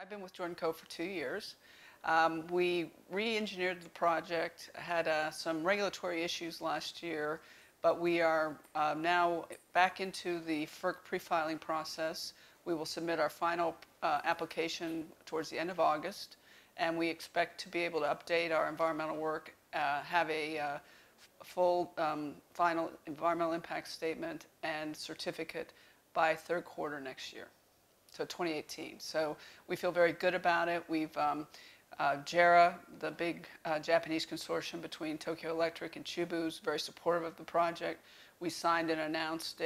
I've been with Jordan Cove for 2 years. We re-engineered the project, had some regulatory issues last year, but we are now back into the FERC pre-filing process. We will submit our final application towards the end of August, and we expect to be able to update our environmental work, have a full final environmental impact statement and certificate by third quarter next year. So 2018. So we feel very good about it. We've JERA, the big Japanese consortium between Tokyo Electric and Chiba, is very supportive of the project. We signed and announced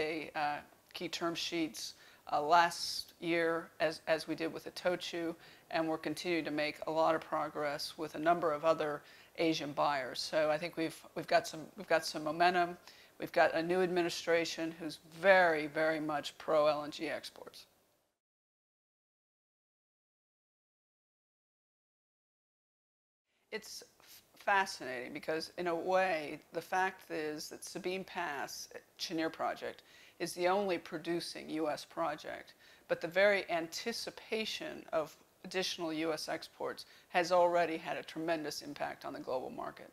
key term sheets last year, as we did with the Tochu, and we're continuing to make a lot of progress with a number of other Asian buyers. So I think we've got some momentum. We've got a new administration who's very, very much pro LNG exports. It's fascinating because, in a way, the fact is that Sabine Pass Cheniere project is the only producing U.S. project, but the very anticipation of additional U.S. exports has already had a tremendous impact on the global market.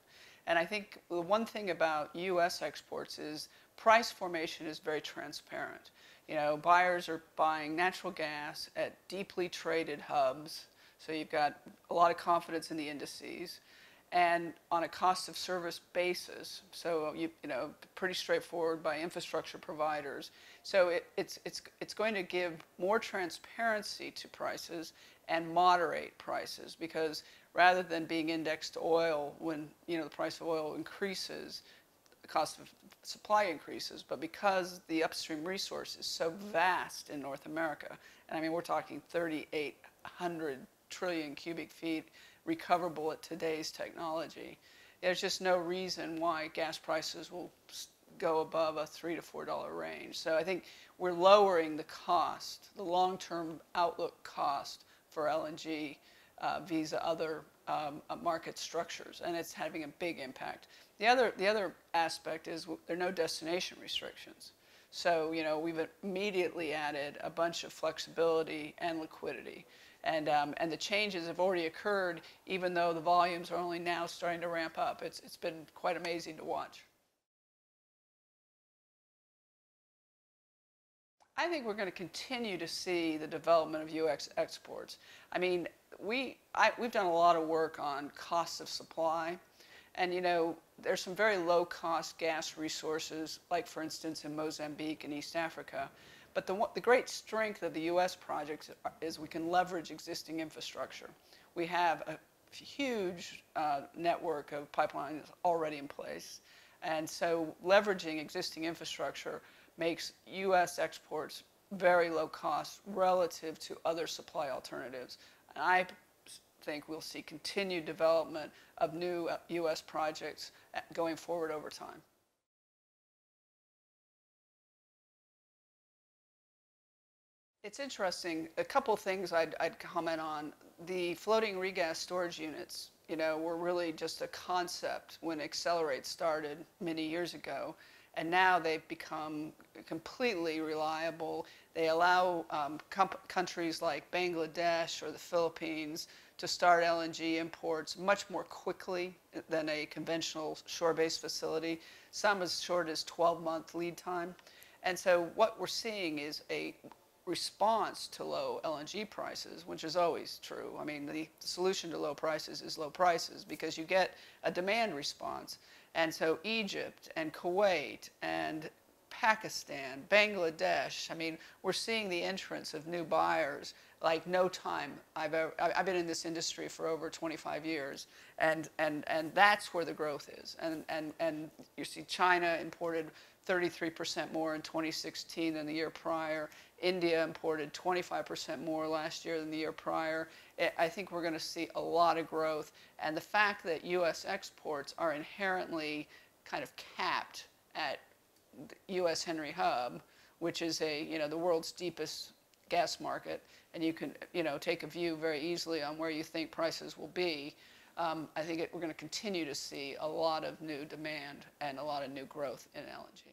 And I think the one thing about U.S. exports is price formation is very transparent. You know, buyers are buying natural gas at deeply traded hubs. So you've got a lot of confidence in the indices, and on a cost of service basis. So you know, pretty straightforward by infrastructure providers. So it's going to give more transparency to prices and moderate prices, because rather than being indexed to oil when the price of oil increases, the cost of supply increases, but because the upstream resource is so vast in North America, and I mean we're talking 3,800 trillion cubic feet recoverable at today's technology, there's just no reason why gas prices will go above a $3 to $4 range. So I think we're lowering the cost, the long-term outlook cost for LNG vis-a other market structures, and it's having a big impact. The other aspect is there are no destination restrictions. So we've immediately added a bunch of flexibility and liquidity. And the changes have already occurred, even though the volumes are only now starting to ramp up. It's been quite amazing to watch. I think we're going to continue to see the development of U.S. exports. I mean, we've done a lot of work on costs of supply, and there's some very low-cost gas resources, like for instance in Mozambique and East Africa. But the great strength of the U.S. projects is we can leverage existing infrastructure. We have a huge network of pipelines already in place. And so leveraging existing infrastructure makes U.S. exports very low cost relative to other supply alternatives. And I think we'll see continued development of new U.S. projects going forward over time. It's interesting. A couple of things I'd comment on. The floating regas storage units, were really just a concept when Accelerate started many years ago, and now they've become completely reliable. They allow countries like Bangladesh or the Philippines to start LNG imports much more quickly than a conventional shore-based facility, some as short as 12-month lead time. And so what we're seeing is a response to low LNG prices, which is always true. I mean, the solution to low prices is low prices, because you get a demand response. And so Egypt and Kuwait and Pakistan, Bangladesh, I mean, we're seeing the entrance of new buyers like no time I've been in this industry for over 25 years, and that's where the growth is. And you see China imported 33% more in 2016 than the year prior. India imported 25% more last year than the year prior. I think we're going to see a lot of growth. And the fact that U.S. exports are inherently kind of capped at the U.S. Henry Hub, which is the world's deepest gas market, and you can take a view very easily on where you think prices will be. I think we're going to continue to see a lot of new demand and a lot of new growth in LNG.